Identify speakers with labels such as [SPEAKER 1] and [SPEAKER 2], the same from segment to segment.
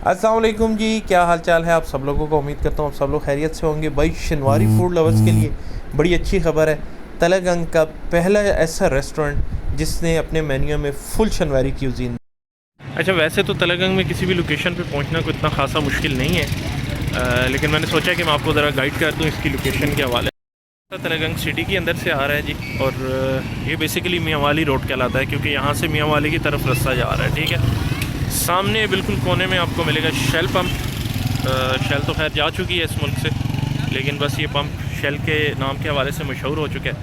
[SPEAKER 1] अस्सलाम वालेकुम जी, क्या हाल चाल है आप सब लोगों को। उम्मीद करता हूँ आप सब लोग खैरियत से होंगे। भाई शनवारी फूड लवर्स के लिए बड़ी अच्छी खबर है। तलगंग का पहला ऐसा रेस्टोरेंट जिसने अपने मेन्यू में फुल शनवारी क्यूजीन। अच्छा, वैसे तो तलगंग में किसी भी लोकेशन पे पहुंचना कोई इतना खासा मुश्किल नहीं है, लेकिन मैंने सोचा कि मैं आपको ज़रा गाइड कर दूं इसकी लोकेशन के हवाले। तलगंग सिटी के अंदर से आ रहा है जी, और ये बेसिकली मियाँ वाली रोड कहलाता है क्योंकि यहाँ से मियाँ वाली की तरफ रास्ता जा रहा है। ठीक है, सामने बिल्कुल कोने में आपको मिलेगा शेल पंप। शेल तो खैर जा चुकी है इस मुल्क से, लेकिन बस ये पंप शेल के नाम के हवाले से मशहूर हो चुका है।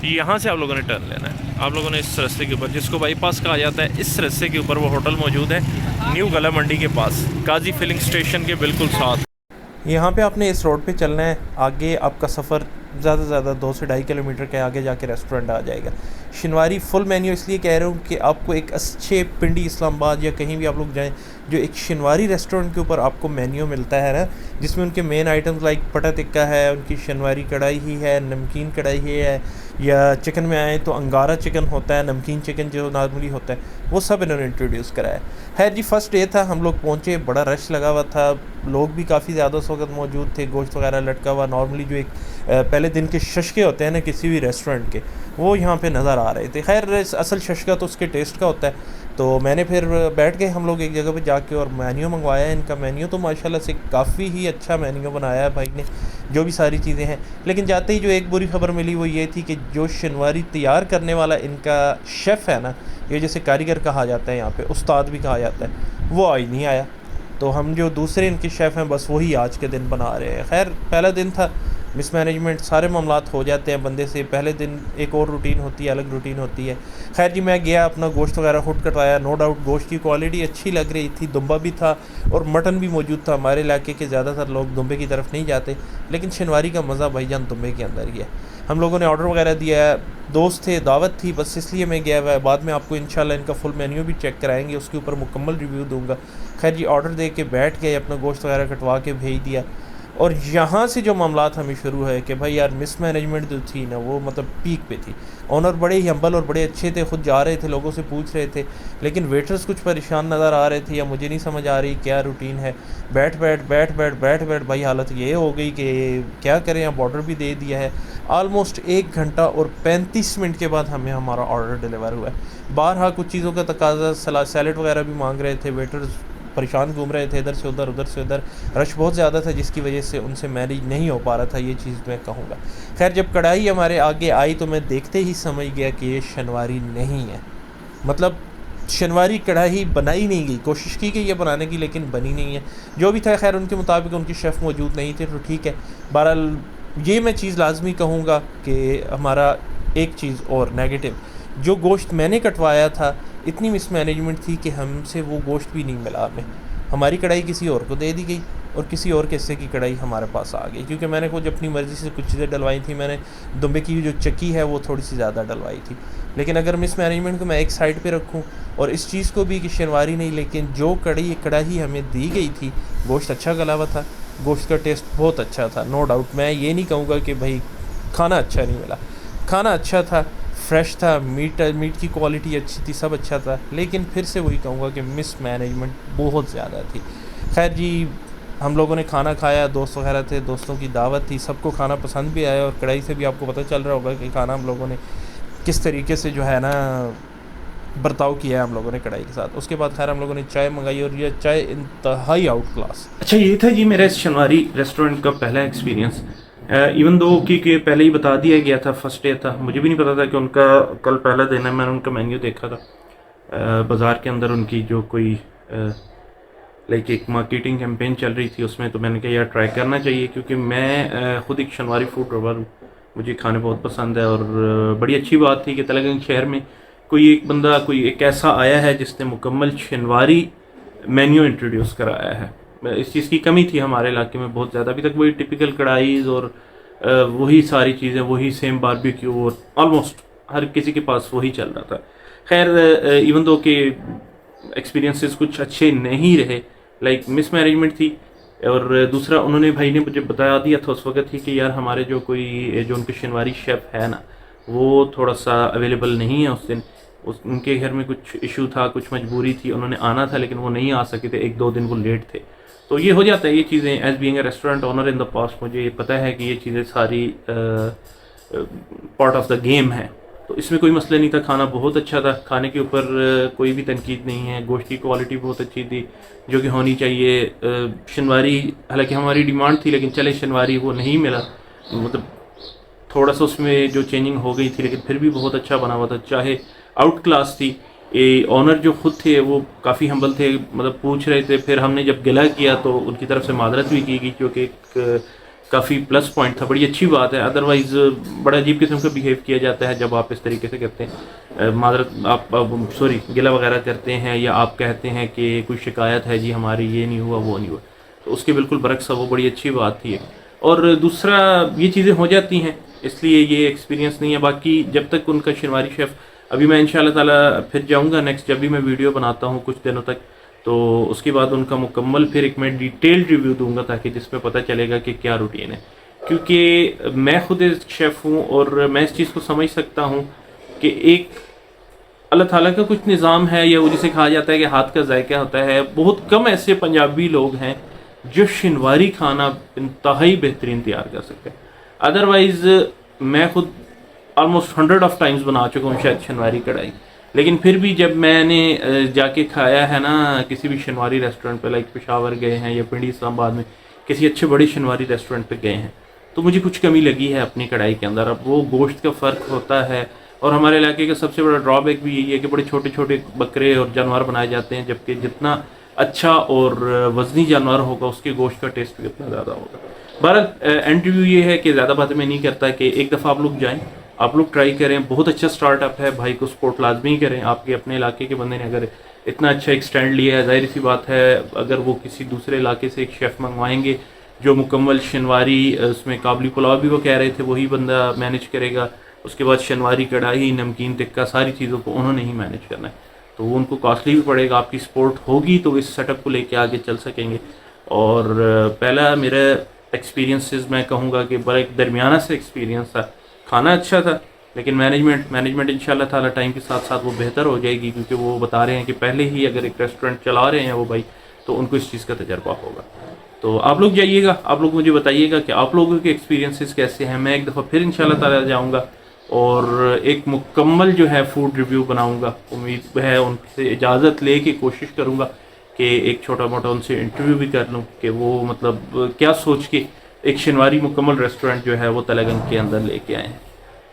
[SPEAKER 1] यहाँ से आप लोगों ने टर्न लेना है। आप लोगों ने इस रास्ते के ऊपर, जिसको बाईपास कहा जाता है, इस रास्ते के ऊपर वो होटल मौजूद है न्यू गला मंडी के पास, काजी फिलिंग स्टेशन के बिल्कुल साथ। यहाँ पे आपने इस रोड पे चलना है। आगे आपका सफ़र ज़्यादा से ज़्यादा 2 से 2.5 किलोमीटर के आगे जाके रेस्टोरेंट आ जाएगा। शनवारी फुल मेन्यू इसलिए कह रहा हूँ कि आपको एक अच्छे पिंडी इस्लामाबाद या कहीं भी आप लोग जाएं, जो एक शनवारी रेस्टोरेंट के ऊपर आपको मेन्यू मिलता है ना, जिसमें उनके मेन आइटम्स लाइक पटा टिक्का है, उनकी शनवारी कढ़ाई ही है, नमकीन कढ़ाई ही है, या चिकन में आए तो अंगारा चिकन होता है, नमकीन चिकन जो नॉर्मली होता है, वो सब इन्होंने इंट्रोड्यूस करा है। खैर जी, फर्स्ट डे था, हम लोग पहुँचे, बड़ा रश लगा हुआ था, लोग भी काफ़ी ज़्यादा उस वक्त मौजूद थे, गोश्त वगैरह लटका हुआ। नॉर्मली जो एक पहले दिन के शशके होते हैं ना किसी भी रेस्टोरेंट के, वो यहाँ पे नज़र आ रहे थे। खैर असल शशका तो उसके टेस्ट का होता है। तो मैंने फिर बैठ गए हम लोग एक जगह पे जाके और मेन्यू मंगवाया। इनका मेन्यू तो माशाल्लाह से काफ़ी ही अच्छा मेन्यू बनाया है भाई ने, जो भी सारी चीज़ें हैं। लेकिन जाते ही जो एक बुरी खबर मिली वो ये थी कि जो शनवारी तैयार करने वाला इनका शेफ़ है ना, ये जैसे कारीगर कहा जाता है यहाँ पे, उस्ताद भी कहा जाता है, वो आज नहीं आया। तो हम जो दूसरे इनके शेफ़ हैं बस वही आज के दिन बना रहे हैं। खैर पहला दिन था, मिस मैनेजमेंट सारे मामलात हो जाते हैं बंदे से। पहले दिन एक और रूटीन होती है, अलग रूटीन होती है। खैर जी, मैं गया, अपना गोश्त वगैरह खुद कटवाया। नो डाउट गोश्त की क्वालिटी अच्छी लग रही थी, दुम्बा भी था और मटन भी मौजूद था। हमारे इलाके के ज़्यादातर लोग दुम्बे की तरफ नहीं जाते, लेकिन शनवारी का मज़ा भाईजान दुम्बे के अंदर ही है। हम लोगों ने ऑर्डर वगैरह दिया है, दोस्त थे, दावत थी, बस इसलिए मैं गया हुआ है। बाद में आपको इंशाल्लाह इनका फुल मेन्यू भी चेक कराएंगे, उसके ऊपर मुकम्मल रिव्यू दूंगा। खैर जी, ऑर्डर दे के बैठ गए, अपना गोश्त वगैरह कटवा के भेज दिया। और यहाँ से जो मामलात हमें शुरू है कि भाई यार मिस मैनेजमेंट जो थी ना, वो मतलब पीक पे थी। ऑनर बड़े ही हम्बल और बड़े अच्छे थे, खुद जा रहे थे, लोगों से पूछ रहे थे, लेकिन वेटर्स कुछ परेशान नज़र आ रहे थे, या मुझे नहीं समझ आ रही क्या रूटीन है। बैठ बैठ भाई हालत ये हो गई कि क्या करें। अब ऑर्डर भी दे दिया है। आलमोस्ट 1 घंटा और 35 मिनट के बाद हमें हमारा ऑर्डर डिलीवर हुआ है। बारहा कुछ चीज़ों का तकाजा, सैलेड वगैरह भी मांग रहे थे, वेटर्स परेशान घूम रहे थे, इधर से उधर उधर से उधर। रश बहुत ज़्यादा था जिसकी वजह से उनसे मैनेज नहीं हो पा रहा था, ये चीज़ मैं कहूँगा। खैर जब कढ़ाई हमारे आगे आई तो मैं देखते ही समझ गया कि ये शनवारी नहीं है। मतलब शनवारी कढ़ाई बनाई नहीं गई, कोशिश की गई है बनाने की, लेकिन बनी नहीं है। जो भी था खैर उनके मुताबिक उनके शेफ़ मौजूद नहीं थे, तो ठीक है। बहरहाल ये मैं चीज़ लाजमी कहूँगा कि हमारा एक चीज़ और नेगेटिव, जो गोश्त मैंने कटवाया था, इतनी मिस मैनेजमेंट थी कि हमसे वो गोश्त भी नहीं मिला हमें। हमारी कढ़ाई किसी और को दे दी गई और किसी और के हिस्से की कढ़ाई हमारे पास आ गई, क्योंकि मैंने कुछ अपनी मर्ज़ी से कुछ चीज़ें डलवाई थी। मैंने दुम्बे की जो चक्की है वो थोड़ी सी ज़्यादा डलवाई थी। लेकिन अगर मिस मैनेजमेंट को मैं एक साइड पे रखूं, और इस चीज़ को भी कि शनवारी नहीं, लेकिन जो कढ़ाई हमें दी गई थी, गोश्त अच्छा गला हुआ था, गोश्त का टेस्ट बहुत अच्छा था, नो डाउट। मैं ये नहीं कहूँगा कि भाई खाना अच्छा नहीं मिला, खाना अच्छा था, फ्रेश था, मीट की क्वालिटी अच्छी थी, सब अच्छा था, लेकिन फिर से वही कहूँगा कि मिस मैनेजमेंट बहुत ज़्यादा थी। खैर जी, हम लोगों ने खाना खाया, दोस्त वगैरह थे, दोस्तों की दावत थी, सबको खाना पसंद भी आया, और कढ़ाई से भी आपको पता चल रहा होगा कि खाना हम लोगों ने किस तरीके से जो है ना बर्ताव किया है हम लोगों ने कढ़ाई के साथ। उसके बाद खैर हम लोगों ने चाय मंगाई, और ये चाय इंतहाई आउट क्लास। अच्छा, ये था जी मेरा इस शनवारी रेस्टोरेंट का पहला एक्सपीरियंस। इवन दो कि पहले ही बता दिया गया था, फर्स्ट डे था, मुझे भी नहीं पता था कि उनका कल पहला दिन है। मैंने उनका मेन्यू देखा था बाज़ार के अंदर, उनकी जो कोई लाइक एक मार्केटिंग कैंपेन चल रही थी उसमें, तो मैंने कहा यार ट्राई करना चाहिए, क्योंकि मैं ख़ुद एक शनवारी फूड लवर हूँ, मुझे खाने बहुत पसंद है। और बड़ी अच्छी बात थी कि तलगंग शहर में कोई एक बंदा, कोई एक ऐसा आया है जिसने मुकम्मल शनवारी मेन्यू इंट्रोड्यूस कराया है। इस चीज़ की कमी थी हमारे इलाके में बहुत ज़्यादा। अभी तक वही टिपिकल कढ़ाईज़ और वही सारी चीज़ें, वही सेम बारबेक्यू, और ऑलमोस्ट हर किसी के पास वही चल रहा था। खैर इवन दो के एक्सपीरियंसेस कुछ अच्छे नहीं रहे, लाइक मिस मैनेजमेंट थी। और दूसरा, उन्होंने भाई ने मुझे बता दिया था उस वक्त ही कि यार हमारे जो उनके शनवारी शेफ़ है ना, वो थोड़ा सा अवेलेबल नहीं है उस दिन। उनके घर में कुछ इशू था, कुछ मजबूरी थी, उन्होंने आना था लेकिन वो नहीं आ सके थे, 1-2 दिन वो लेट थे।
[SPEAKER 2] تو یہ ہو جاتا ہے یہ چیزیں. As being a restaurant owner in the past مجھے یہ پتہ ہے کہ یہ چیزیں ساری پارٹ آف دا گیم ہے. تو اس میں کوئی مسئلہ نہیں تھا. کھانا بہت اچھا تھا, کھانے کے اوپر کوئی بھی تنقید نہیں ہے. گوشت کی کوالٹی بہت اچھی تھی جو کہ ہونی چاہیے. شنواری حالانکہ ہماری ڈیمانڈ تھی لیکن چلے شنواری وہ نہیں ملا, مطلب تھوڑا سا اس میں جو چینجنگ ہو گئی تھی, لیکن پھر بھی بہت اچھا بنا ہوا تھا. چاہے آؤٹ کلاس تھی. آنر جو خود تھے وہ کافی ہمبل تھے, مطلب پوچھ رہے تھے. پھر ہم نے جب گلا کیا تو ان کی طرف سے معذرت بھی کی گئی کیونکہ ایک کافی پلس پوائنٹ تھا. بڑی اچھی بات ہے. ادروائز بڑا عجیب قسم کا بیہیو کیا جاتا ہے جب آپ اس طریقے سے کرتے ہیں, معذرت آپ گلا وغیرہ کرتے ہیں یا آپ کہتے ہیں کہ کوئی شکایت ہے جی ہماری یہ نہیں ہوا وہ نہیں ہوا. تو اس کے بالکل برعکس وہ بڑی اچھی بات تھی. اور دوسرا یہ چیزیں ہو جاتی ہیں اس لیے یہ ایکسپیرینس نہیں ہے. باقی جب تک ان کا شنواری شیف, ابھی میں انشاءاللہ تعالیٰ پھر جاؤں گا نیکسٹ جب بھی میں ویڈیو بناتا ہوں کچھ دنوں تک, تو اس کے بعد ان کا مکمل پھر ایک میں ڈیٹیلڈ ریویو دوں گا تاکہ جس میں پتہ چلے گا کہ کیا روٹین ہے. کیونکہ میں خود ایک شیف ہوں اور میں اس چیز کو سمجھ سکتا ہوں کہ ایک اللہ تعالیٰ کا کچھ نظام ہے, یا وہ جسے کہا جاتا ہے کہ ہاتھ کا ذائقہ ہوتا ہے. بہت کم ایسے پنجابی لوگ ہیں جو شنواری کھانا انتہائی بہترین تیار کر سکتے ہیں. ادروائز میں خود آلموسٹ 100 آف ٹائمز بنا چکا ہوں شاید شنواری کڑھائی, لیکن پھر بھی جب میں نے جا کے کھایا ہے نا کسی بھی شنواری ریسٹورنٹ پہ, لائک پشاور گئے ہیں یا پنڈی اسلام آباد میں کسی اچھے بڑے شنواری ریسٹورنٹ پہ گئے ہیں, تو مجھے کچھ کمی لگی ہے اپنی کڑھائی کے اندر. اب وہ گوشت کا فرق ہوتا ہے, اور ہمارے علاقے کا سب سے بڑا ڈرا بیک بھی یہی ہے کہ بڑے چھوٹے چھوٹے بکرے اور جانور بنائے جاتے ہیں, جبکہ جتنا اچھا اور وزنی جانور ہوگا اس کے گوشت کا ٹیسٹ بھی اتنا زیادہ ہوگا. بہرحال انٹرویو یہ ہے کہ زیادہ باتیں میں نہیں کرتا, کہ ایک دفعہ آپ لوگ جائیں, آپ لوگ ٹرائی کریں. بہت اچھا سٹارٹ اپ ہے, بھائی کو سپورٹ لازمی کریں. آپ کے اپنے علاقے کے بندے نے اگر اتنا اچھا ایک سٹینڈ لیا ہے, ظاہر سی بات ہے اگر وہ کسی دوسرے علاقے سے ایک شیف منگوائیں گے جو مکمل شنواری, اس میں قابلی پلاؤ بھی وہ کہہ رہے تھے وہی بندہ مینیج کرے گا. اس کے بعد شنواری کڑھائی, نمکین ٹکا, ساری چیزوں کو انہوں نے ہی مینیج کرنا ہے, تو وہ ان کو کاسٹلی بھی پڑے گا. آپ کی سپورٹ ہوگی تو اس سیٹ اپ کو لے کے آگے چل سکیں گے. اور پہلا میرا ایکسپیرینسز میں کہوں گا کہ بڑا ایک درمیانہ سے ایکسپیرینس تھا. کھانا اچھا تھا لیکن مینجمنٹ انشاءاللہ تعالیٰ ٹائم کے ساتھ ساتھ وہ بہتر ہو جائے گی, کیونکہ وہ بتا رہے ہیں کہ پہلے ہی اگر ایک ریسٹورینٹ چلا رہے ہیں وہ بھائی, تو ان کو اس چیز کا تجربہ ہوگا. تو آپ لوگ جائیے گا, آپ لوگ مجھے بتائیے گا کہ آپ لوگوں کے ایکسپیرینسز کیسے ہیں. میں ایک دفعہ پھر انشاءاللہ تعالیٰ جاؤں گا اور ایک مکمل جو ہے فوڈ ریویو بناؤں گا. امید ہے ان سے اجازت لے کے کوشش کروں گا کہ ایک چھوٹا موٹا ان سے انٹرویو بھی کر لوں کہ وہ مطلب کیا سوچ کے ایک شنواری مکمل ریسٹورنٹ جو ہے وہ تلنگانہ کے اندر لے کے آئے ہیں.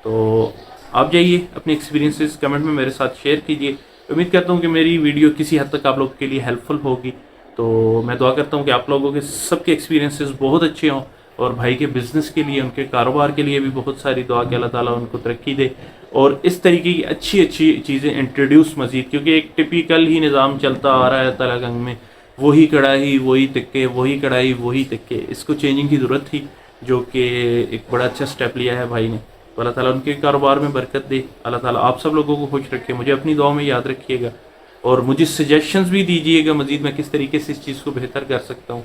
[SPEAKER 2] تو آپ جائیے اپنے ایکسپیرینسز کمنٹ میں میرے ساتھ شیئر کیجیے. امید کرتا ہوں کہ میری ویڈیو کسی حد تک آپ لوگوں کے لیے ہیلپ فل ہوگی. تو میں دعا کرتا ہوں کہ آپ لوگوں کے سب کے ایکسپیرینسز بہت اچھے ہوں, اور بھائی کے بزنس کے لیے, ان کے کاروبار کے لیے بھی بہت ساری دعا کہ اللہ تعالیٰ ان کو ترقی دے, اور اس طریقے کی اچھی چیزیں انٹروڈیوس مزید, کیونکہ ایک ٹپیکل ہی نظام چلتا آ رہا ہے تلنگانہ میں, وہی کڑھائی وہی تکے, وہی کڑھائی وہی تکے. اس کو چینجنگ کی ضرورت تھی جو کہ ایک بڑا اچھا سٹیپ لیا ہے بھائی نے. تو اللہ تعالیٰ ان کے کاروبار میں برکت دے. اللہ تعالیٰ آپ سب لوگوں کو خوش رکھے. مجھے اپنی دعاؤں میں یاد رکھیے گا, اور مجھے سجیشنز بھی دیجیے گا مزید میں کس طریقے سے اس چیز کو بہتر کر سکتا ہوں.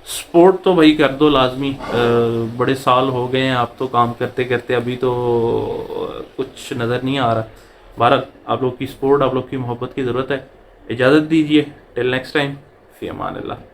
[SPEAKER 2] سپورٹ تو بھائی کر دو لازمی, بڑے سال ہو گئے ہیں آپ تو کام کرتے کرتے, ابھی تو کچھ نظر نہیں آ رہا. بہرحال آپ لوگ کی سپورٹ, آپ لوگ کی محبت کی ضرورت ہے. اجازت دیجیے, ٹل نیکسٹ ٹائم, فی امان اللہ.